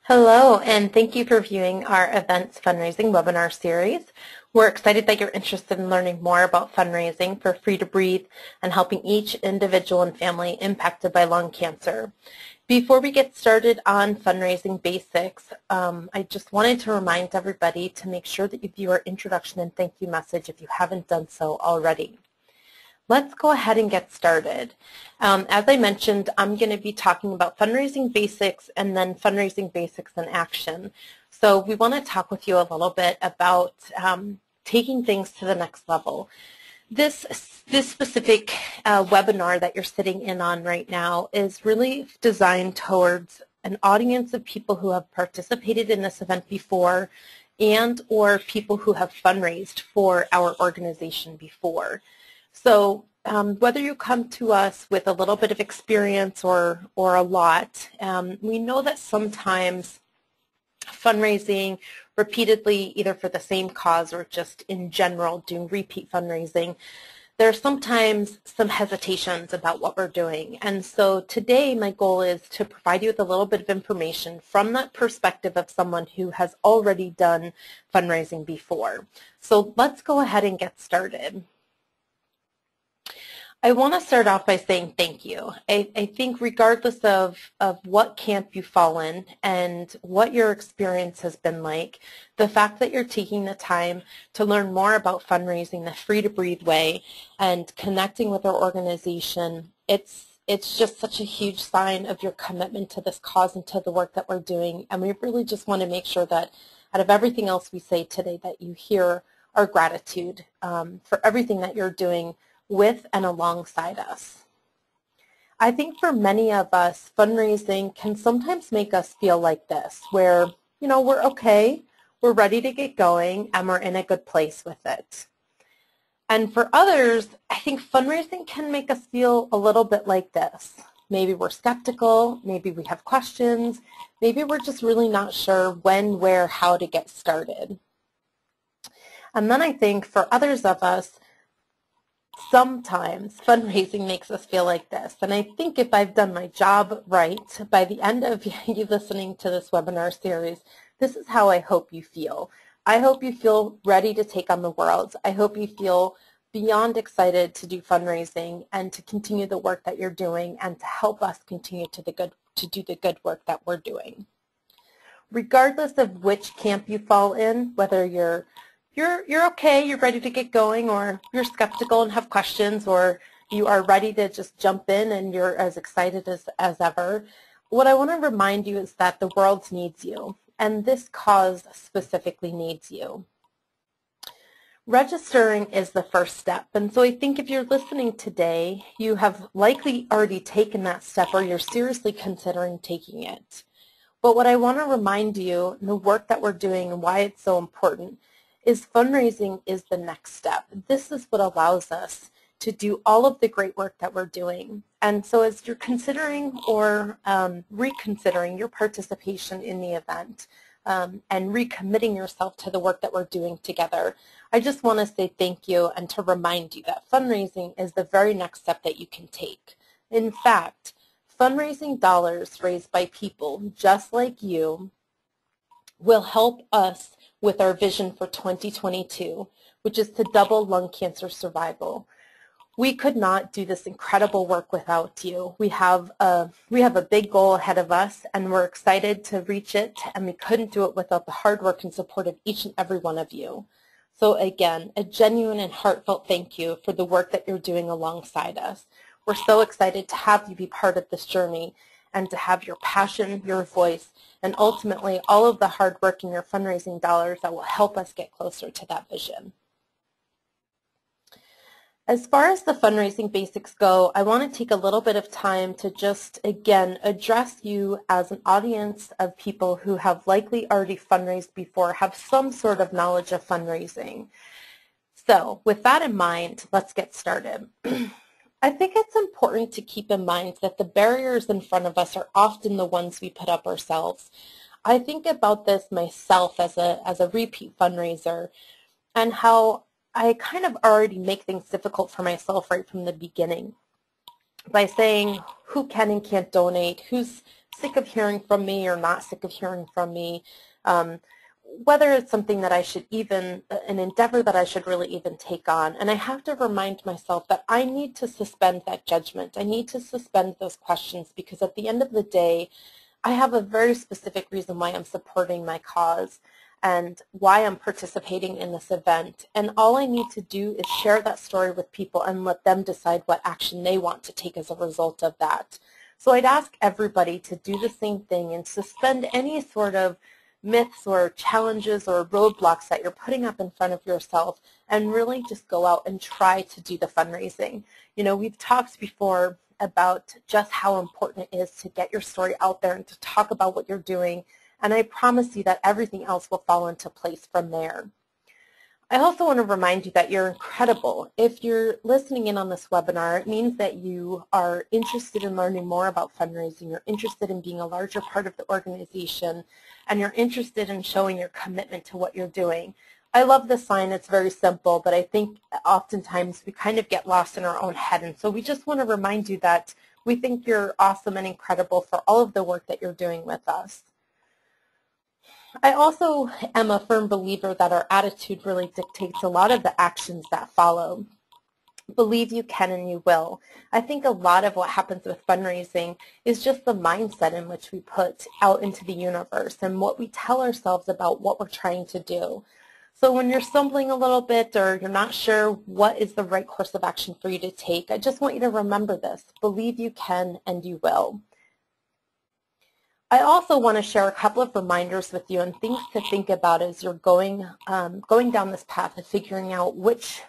Hello, and thank you for viewing our Events Fundraising webinar series. We're excited that you're interested in learning more about fundraising for Free to Breathe and helping each individual and family impacted by lung cancer. Before we get started on fundraising basics, I just wanted to remind everybody to make sure that you view our introduction and thank you message if you haven't done so already. Let's go ahead and get started. As I mentioned, I'm going to be talking about fundraising basics and then fundraising basics in action. So we want to talk with you a little bit about taking things to the next level. This specific webinar that you're sitting in on right now is really designed towards an audience of people who have participated in this event before and or people who have fundraised for our organization before. So whether you come to us with a little bit of experience or a lot, we know that sometimes fundraising repeatedly, either for the same cause or just in general doing repeat fundraising, there's sometimes some hesitations about what we're doing. And so today my goal is to provide you with a little bit of information from that perspective of someone who has already done fundraising before. So let's go ahead and get started. I want to start off by saying thank you. I think regardless of what camp you fall in and what your experience has been like, the fact that you're taking the time to learn more about fundraising the Free to Breathe way and connecting with our organization, it's just such a huge sign of your commitment to this cause and to the work that we're doing. And we really just want to make sure that out of everything else we say today that you hear our gratitude for everything that you're doing with and alongside us. I think for many of us, fundraising can sometimes make us feel like this, where, we're okay, we're ready to get going, and we're in a good place with it. And for others, I think fundraising can make us feel a little bit like this. Maybe we're skeptical, maybe we have questions, maybe we're just really not sure when, where, how to get started. And then I think for others of us, sometimes fundraising makes us feel like this. And I think if I've done my job right, by the end of you listening to this webinar series, this is how I hope you feel. I hope you feel ready to take on the world. I hope you feel beyond excited to do fundraising and to continue the work that you're doing and to help us continue to do the good work that we're doing. Regardless of which camp you fall in, whether you're okay, you're ready to get going, or you're skeptical and have questions, or you are ready to just jump in and you're as excited as ever, what I want to remind you is that the world needs you, and this cause specifically needs you. Registering is the first step, and so I think if you're listening today, you have likely already taken that step or you're seriously considering taking it. But what I want to remind you, and the work that we're doing and why it's so important, is fundraising is the next step. This is what allows us to do all of the great work that we're doing. And so as you're considering or reconsidering your participation in the event and recommitting yourself to the work that we're doing together, I just want to say thank you and to remind you that fundraising is the very next step that you can take. In fact, fundraising dollars raised by people just like you will help us with our vision for 2022, which is to double lung cancer survival. We could not do this incredible work without you. We have a big goal ahead of us, and we're excited to reach it, and we couldn't do it without the hard work and support of each and every one of you. So again, a genuine and heartfelt thank you for the work that you're doing alongside us. We're so excited to have you be part of this journey and to have your passion, your voice, and ultimately all of the hard work in your fundraising dollars that will help us get closer to that vision. As far as the fundraising basics go, I want to take a little bit of time to just, again, address you as an audience of people who have likely already fundraised before, have some sort of knowledge of fundraising. So with that in mind, let's get started. I think it's important to keep in mind that the barriers in front of us are often the ones we put up ourselves. I think about this myself as a repeat fundraiser and how I kind of already make things difficult for myself right from the beginning. by saying who can and can't donate, who's sick of hearing from me or not sick of hearing from me, whether it's something that I should even, an endeavor that I should really even take on. And I have to remind myself that I need to suspend that judgment. I need to suspend those questions, because at the end of the day, I have a very specific reason why I'm supporting my cause and why I'm participating in this event. And all I need to do is share that story with people and let them decide what action they want to take as a result of that. So I'd ask everybody to do the same thing and suspend any sort of myths or challenges or roadblocks that you're putting up in front of yourself, and really just go out and try to do the fundraising. You know, we've talked before about just how important it is to get your story out there and to talk about what you're doing, and I promise you that everything else will fall into place from there. I also want to remind you that you're incredible. If you're listening in on this webinar, it means that you are interested in learning more about fundraising, you're interested in being a larger part of the organization, and you're interested in showing your commitment to what you're doing. I love this sign. It's very simple, but I think oftentimes we kind of get lost in our own head, and so we just want to remind you that we think you're awesome and incredible for all of the work that you're doing with us. I also am a firm believer that our attitude really dictates a lot of the actions that follow. Believe you can and you will. I think a lot of what happens with fundraising is just the mindset in which we put out into the universe and what we tell ourselves about what we're trying to do. So when you're stumbling a little bit or you're not sure what is the right course of action for you to take, I just want you to remember this. Believe you can and you will. I also want to share a couple of reminders with you and things to think about as you're going down this path of figuring out what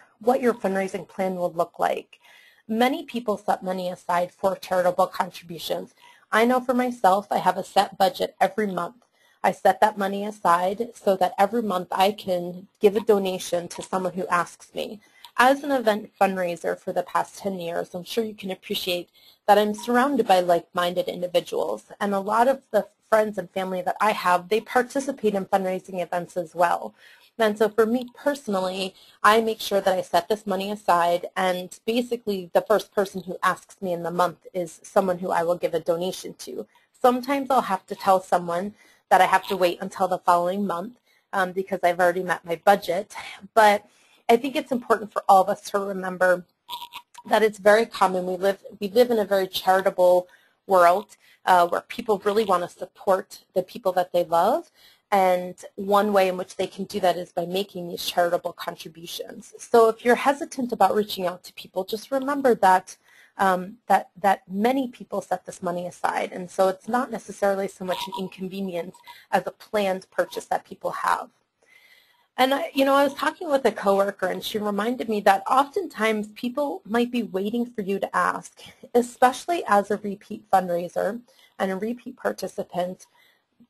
your fundraising plan will look like. Many people set money aside for charitable contributions. I know for myself, I have a set budget every month. I set that money aside so that every month I can give a donation to someone who asks me. As an event fundraiser for the past 10 years, I'm sure you can appreciate that I'm surrounded by like-minded individuals, and a lot of the friends and family that I have, they participate in fundraising events as well. And so for me personally, I make sure that I set this money aside, and basically the first person who asks me in the month is someone who I will give a donation to. Sometimes I'll have to tell someone that I have to wait until the following month because I've already met my budget, but I think it's important for all of us to remember that it's very common. We live in a very charitable world where people really want to support the people that they love, and one way in which they can do that is by making these charitable contributions. So if you're hesitant about reaching out to people, just remember that that many people set this money aside, and so it's not necessarily so much an inconvenience as a planned purchase that people have. And I was talking with a coworker, and she reminded me that oftentimes people might be waiting for you to ask, especially as a repeat fundraiser and a repeat participant.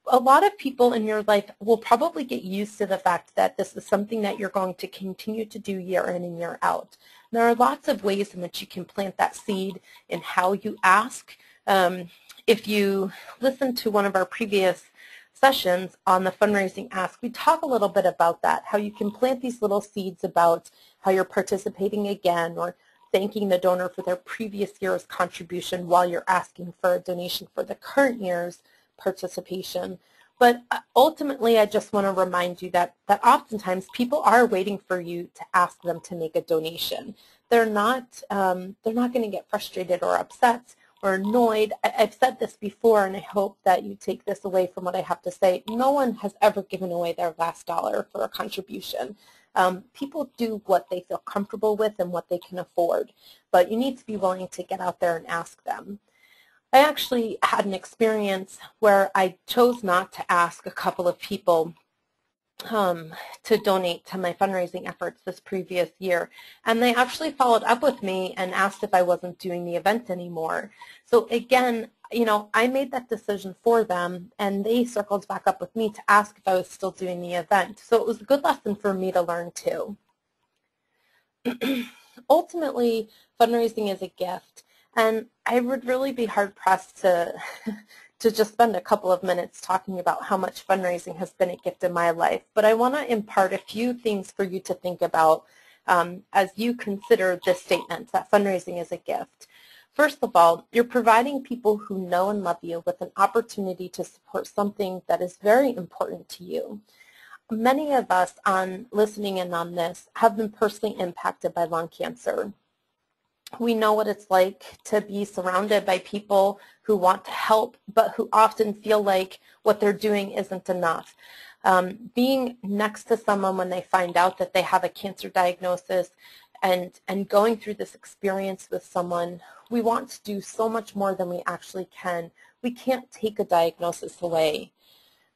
A lot of people in your life will probably get used to the fact that this is something that you're going to continue to do year in and year out. There are lots of ways in which you can plant that seed in how you ask. If you listen to one of our previous sessions on the fundraising ask, we talk a little bit about that, how you can plant these little seeds about how you're participating again or thanking the donor for their previous year's contribution while you're asking for a donation for the current year's participation. But ultimately, I just want to remind you that oftentimes people are waiting for you to ask them to make a donation. They're not going to get frustrated or upset or annoyed. I've said this before, and I hope that you take this away from what I have to say. No one has ever given away their last dollar for a contribution. People do what they feel comfortable with and what they can afford, but you need to be willing to get out there and ask them. I actually had an experience where I chose not to ask a couple of people to donate to my fundraising efforts this previous year. And they actually followed up with me and asked if I wasn't doing the event anymore. So again, I made that decision for them, and they circled back up with me to ask if I was still doing the event. So it was a good lesson for me to learn too. Ultimately, fundraising is a gift, and I would really be hard-pressed to just spend a couple of minutes talking about how much fundraising has been a gift in my life. But I want to impart a few things for you to think about as you consider this statement, that fundraising is a gift. First of all, you're providing people who know and love you with an opportunity to support something that is very important to you. Many of us listening in on this have been personally impacted by lung cancer. We know what it's like to be surrounded by people who want to help, but who often feel like what they're doing isn't enough. Being next to someone when they find out that they have a cancer diagnosis and going through this experience with someone, we want to do so much more than we actually can. We can't take a diagnosis away.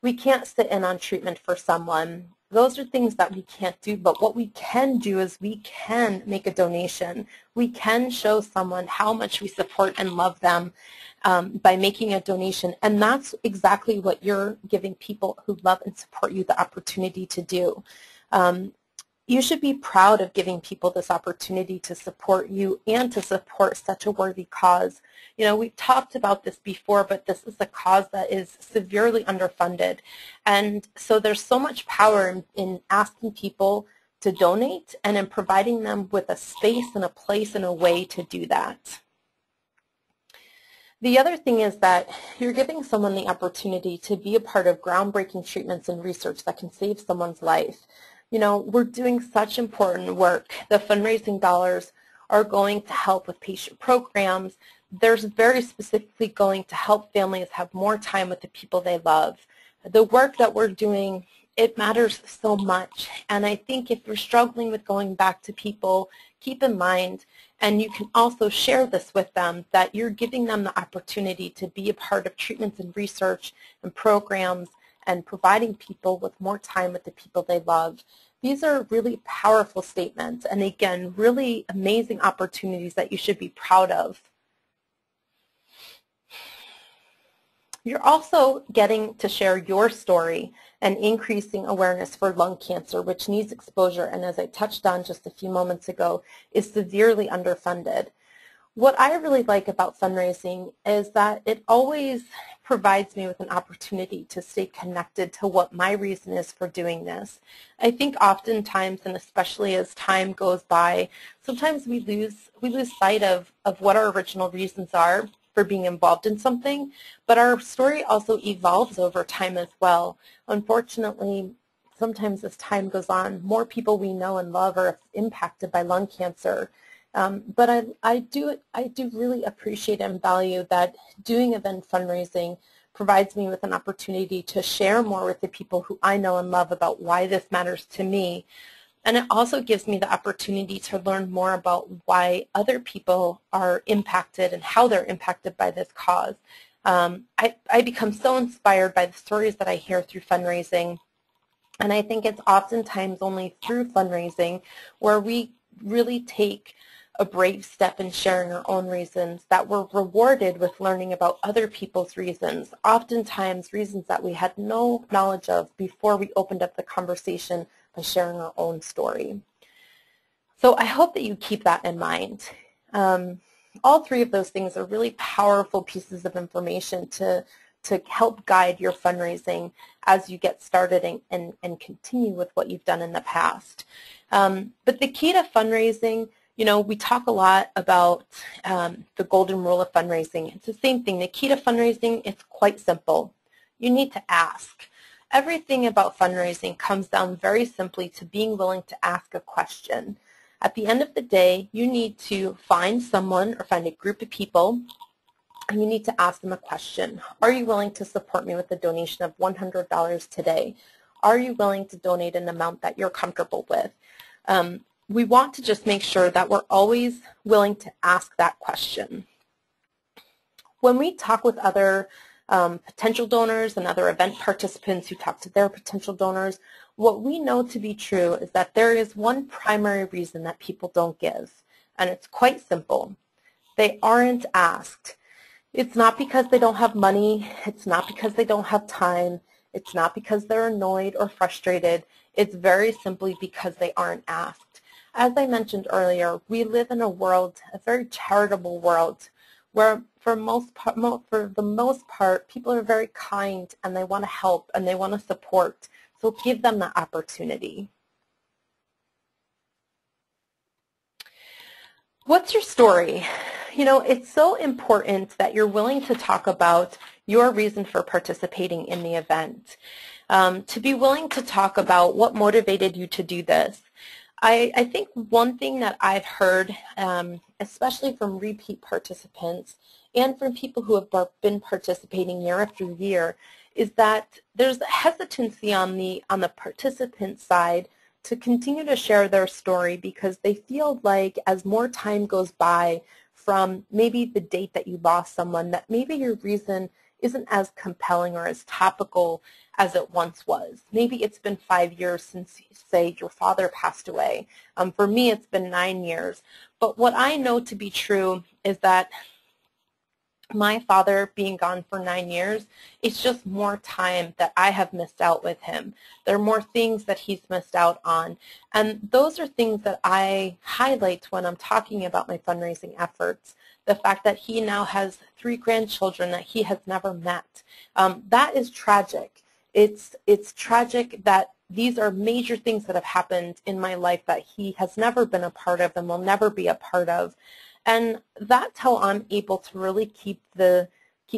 We can't sit in on treatment for someone. Those are things that we can't do, but what we can do is we can make a donation. We can show someone how much we support and love them by making a donation, and that's exactly what you're giving people who love and support you the opportunity to do. You should be proud of giving people this opportunity to support you and to support such a worthy cause. You know, we've talked about this before, but this is a cause that is severely underfunded. And so there's so much power in asking people to donate and in providing them with a space and a place and a way to do that. The other thing is that you're giving someone the opportunity to be a part of groundbreaking treatments and research that can save someone's life. You know, we're doing such important work. The fundraising dollars are going to help with patient programs. They're very specifically going to help families have more time with the people they love. The work that we're doing, it matters so much. And I think if you're struggling with going back to people, keep in mind, and you can also share this with them, that you're giving them the opportunity to be a part of treatments and research and programs and providing people with more time with the people they love. These are really powerful statements, and again, really amazing opportunities that you should be proud of. You're also getting to share your story and increasing awareness for lung cancer, which needs exposure, and as I touched on just a few moments ago, is severely underfunded. What I really like about fundraising is that it always provides me with an opportunity to stay connected to what my reason is for doing this. I think oftentimes, and especially as time goes by, sometimes we lose sight of what our original reasons are for being involved in something, but our story also evolves over time as well. Unfortunately, sometimes as time goes on, more people we know and love are impacted by lung cancer. But I do really appreciate and value that doing event fundraising provides me with an opportunity to share more with the people who I know and love about why this matters to me. And it also gives me the opportunity to learn more about why other people are impacted and how they're impacted by this cause. I become so inspired by the stories that I hear through fundraising. And I think it's oftentimes only through fundraising where we really take a brave step in sharing our own reasons that we're rewarded with learning about other people's reasons, oftentimes reasons that we had no knowledge of before we opened up the conversation by sharing our own story. So I hope that you keep that in mind. All three of those things are really powerful pieces of information to help guide your fundraising as you get started and continue with what you've done in the past. But the key to fundraising, you know, we talk a lot about the golden rule of fundraising. It's the same thing. The key to fundraising, it's quite simple. You need to ask. Everything about fundraising comes down very simply to being willing to ask a question. At the end of the day, you need to find someone or find a group of people, and you need to ask them a question. Are you willing to support me with a donation of $100 today? Are you willing to donate an amount that you're comfortable with? We want to just make sure that we're always willing to ask that question. When we talk with other potential donors and other event participants who talk to their potential donors, what we know to be true is that there is one primary reason that people don't give, and it's quite simple. They aren't asked. It's not because they don't have money. It's not because they don't have time. It's not because they're annoyed or frustrated. It's very simply because they aren't asked. As I mentioned earlier, we live in a world, a very charitable world, where for the most part, people are very kind and they want to help and they want to support. So give them the opportunity. What's your story? it's so important that you're willing to talk about your reason for participating in the event, to be willing to talk about what motivated you to do this. I think one thing that I've heard, especially from repeat participants and from people who have been participating year after year, is that there's hesitancy on the participant side to continue to share their story because they feel like as more time goes by from maybe the date that you lost someone, that maybe your reason isn't as compelling or as topical as it once was. Maybe it's been 5 years since, say, your father passed away. For me, it's been 9 years. But what I know to be true is that my father being gone for 9 years, it's just more time that I have missed out with him. There are more things that he's missed out on. And those are things that I highlight when I'm talking about my fundraising efforts. The fact that he now has 3 grandchildren that he has never met. That is tragic. It's tragic that these are major things that have happened in my life that he has never been a part of and will never be a part of. And that's how I'm able to really keep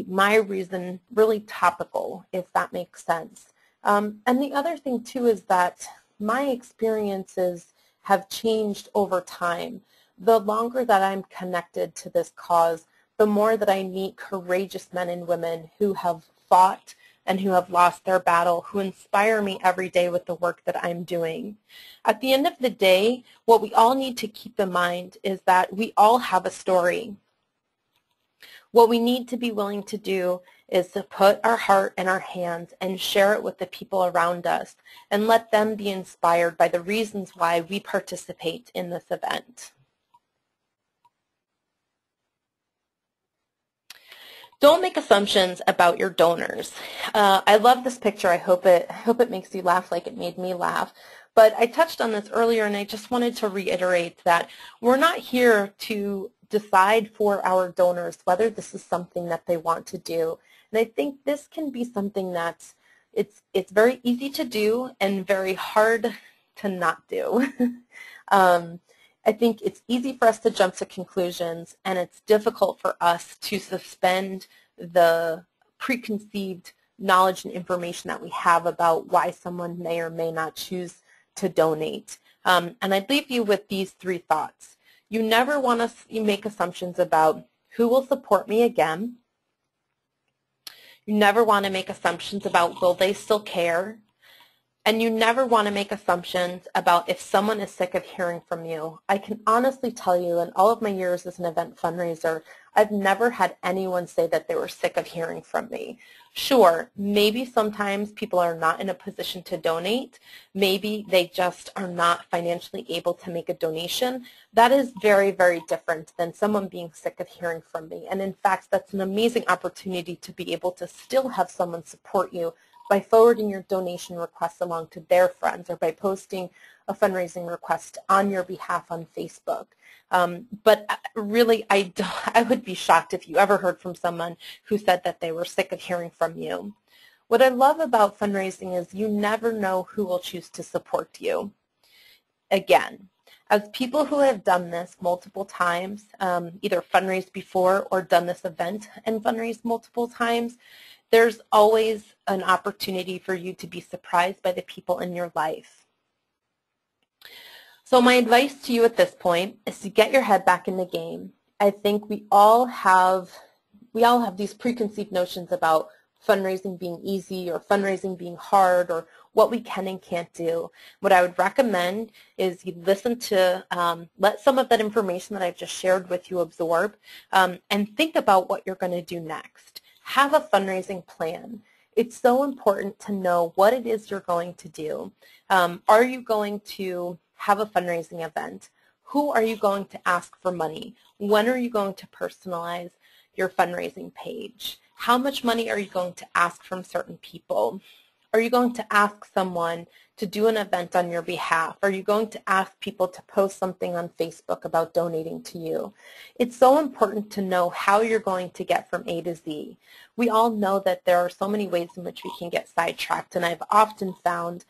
my reason really topical, if that makes sense. And the other thing too is that my experiences have changed over time. The longer that I'm connected to this cause, the more that I meet courageous men and women who have fought and who have lost their battle, who inspire me every day with the work that I'm doing. At the end of the day, what we all need to keep in mind is that we all have a story. What we need to be willing to do is to put our heart in our hands and share it with the people around us and let them be inspired by the reasons why we participate in this event. Don't make assumptions about your donors. I love this picture. I hope it makes you laugh like it made me laugh. But I touched on this earlier, and I just wanted to reiterate that we're not here to decide for our donors whether this is something that they want to do. And I think this can be something that's it's very easy to do and very hard to not do. I think it's easy for us to jump to conclusions, and it's difficult for us to suspend the preconceived knowledge and information that we have about why someone may or may not choose to donate. And I'd leave you with these 3 thoughts. You never want to make assumptions about who will support me again. You never want to make assumptions about will they still care. And you never want to make assumptions about if someone is sick of hearing from you. I can honestly tell you, in all of my years as an event fundraiser, I've never had anyone say that they were sick of hearing from me. Sure, maybe sometimes people are not in a position to donate. Maybe they just are not financially able to make a donation. That is very, very different than someone being sick of hearing from me. And in fact, that's an amazing opportunity to be able to still have someone support you by forwarding your donation requests along to their friends or by posting a fundraising request on your behalf on Facebook. But really, I would be shocked if you ever heard from someone who said that they were sick of hearing from you. What I love about fundraising is you never know who will choose to support you. Again, as people who have done this multiple times, either fundraised before or done this event and fundraised multiple times, there's always an opportunity for you to be surprised by the people in your life. So my advice to you at this point is to get your head back in the game. I think we all have these preconceived notions about fundraising being easy or fundraising being hard or what we can and can't do. What I would recommend is you listen to, let some of that information that I've just shared with you absorb, and think about what you're going to do next. Have a fundraising plan. It's so important to know what it is you're going to do. Are you going to have a fundraising event? Who are you going to ask for money? When are you going to personalize your fundraising page? How much money are you going to ask from certain people? Are you going to ask someone to do an event on your behalf? Are you going to ask people to post something on Facebook about donating to you? It's so important to know how you're going to get from A to Z. We all know that there are so many ways in which we can get sidetracked, and I've often found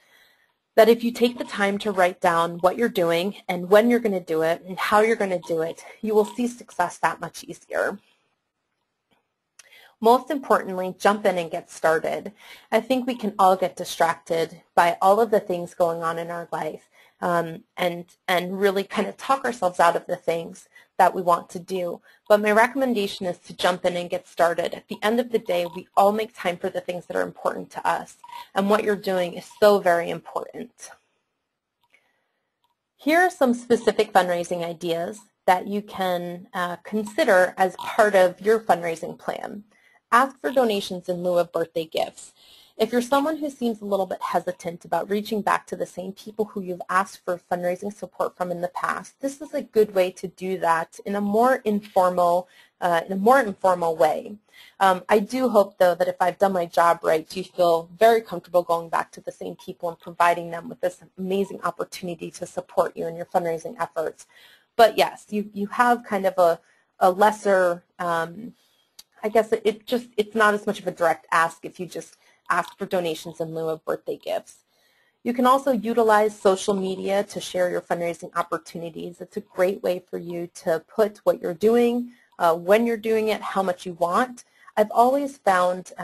that if you take the time to write down what you're doing and when you're going to do it and how you're going to do it, you will see success that much easier. Most importantly, jump in and get started. I think we can all get distracted by all of the things going on in our life and really kind of talk ourselves out of the things that we want to do. But my recommendation is to jump in and get started. At the end of the day, we all make time for the things that are important to us, and what you're doing is so very important. Here are some specific fundraising ideas that you can consider as part of your fundraising plan. Ask for donations in lieu of birthday gifts. If you're someone who seems a little bit hesitant about reaching back to the same people who you've asked for fundraising support from in the past, this is a good way to do that in a more informal way. I do hope, though, that if I've done my job right, you feel very comfortable going back to the same people and providing them with this amazing opportunity to support you in your fundraising efforts. But yes, you have kind of a lesser, I guess it's not as much of a direct ask if you just ask for donations in lieu of birthday gifts. You can also utilize social media to share your fundraising opportunities. It's a great way for you to put what you're doing, when you're doing it, how much you want. I've always found,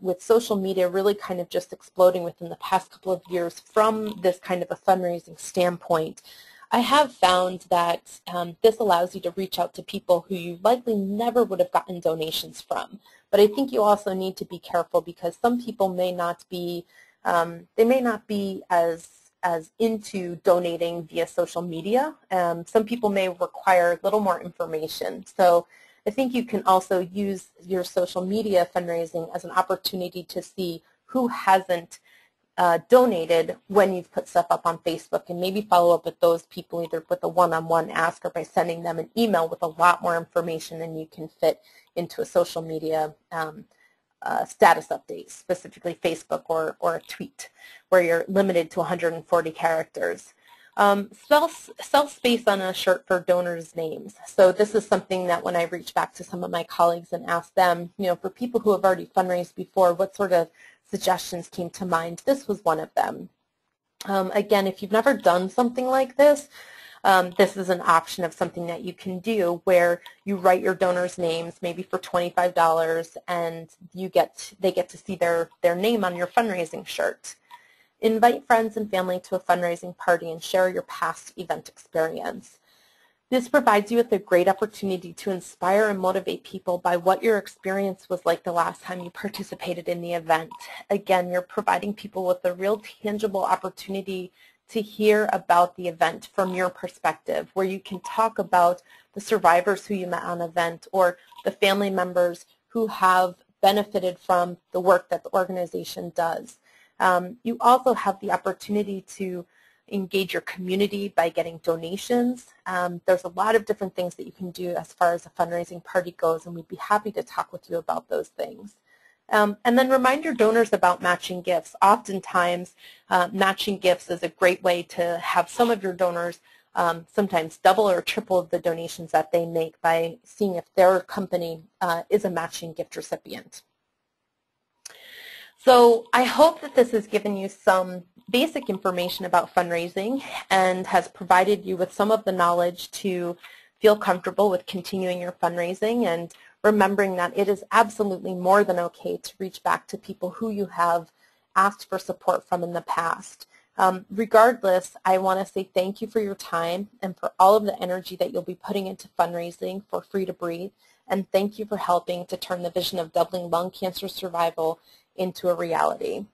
with social media really kind of just exploding within the past couple of years from this kind of a fundraising standpoint, I have found that this allows you to reach out to people who you likely never would have gotten donations from. But I think you also need to be careful because some people may not be, as into donating via social media. Some people may require a little more information. So I think you can also use your social media fundraising as an opportunity to see who hasn't donated when you've put stuff up on Facebook, and maybe follow up with those people either with a one-on-one ask or by sending them an email with a lot more information than you can fit into a social media status update, specifically Facebook or a tweet, where you're limited to 140 characters. Sell space on a shirt for donors' names. So this is something that when I reach back to some of my colleagues and ask them, for people who have already fundraised before, what sort of suggestions came to mind, this was one of them. Again, if you've never done something like this, this is an option of something that you can do where you write your donors' names maybe for $25 and they get to see their name on your fundraising shirt. Invite friends and family to a fundraising party and share your past event experience. This provides you with a great opportunity to inspire and motivate people by what your experience was like the last time you participated in the event. Again, you're providing people with a real tangible opportunity to hear about the event from your perspective, where you can talk about the survivors who you met on the event or the family members who have benefited from the work that the organization does. You also have the opportunity to engage your community by getting donations. There's a lot of different things that you can do as far as a fundraising party goes, and we'd be happy to talk with you about those things. And then remind your donors about matching gifts. Oftentimes, matching gifts is a great way to have some of your donors sometimes double or triple the donations that they make by seeing if their company is a matching gift recipient. So I hope that this has given you some basic information about fundraising and has provided you with some of the knowledge to feel comfortable with continuing your fundraising and remembering that it is absolutely more than okay to reach back to people who you have asked for support from in the past. Regardless, I want to say thank you for your time and for all of the energy that you'll be putting into fundraising for Free to Breathe, and thank you for helping to turn the vision of doubling lung cancer survival into a reality.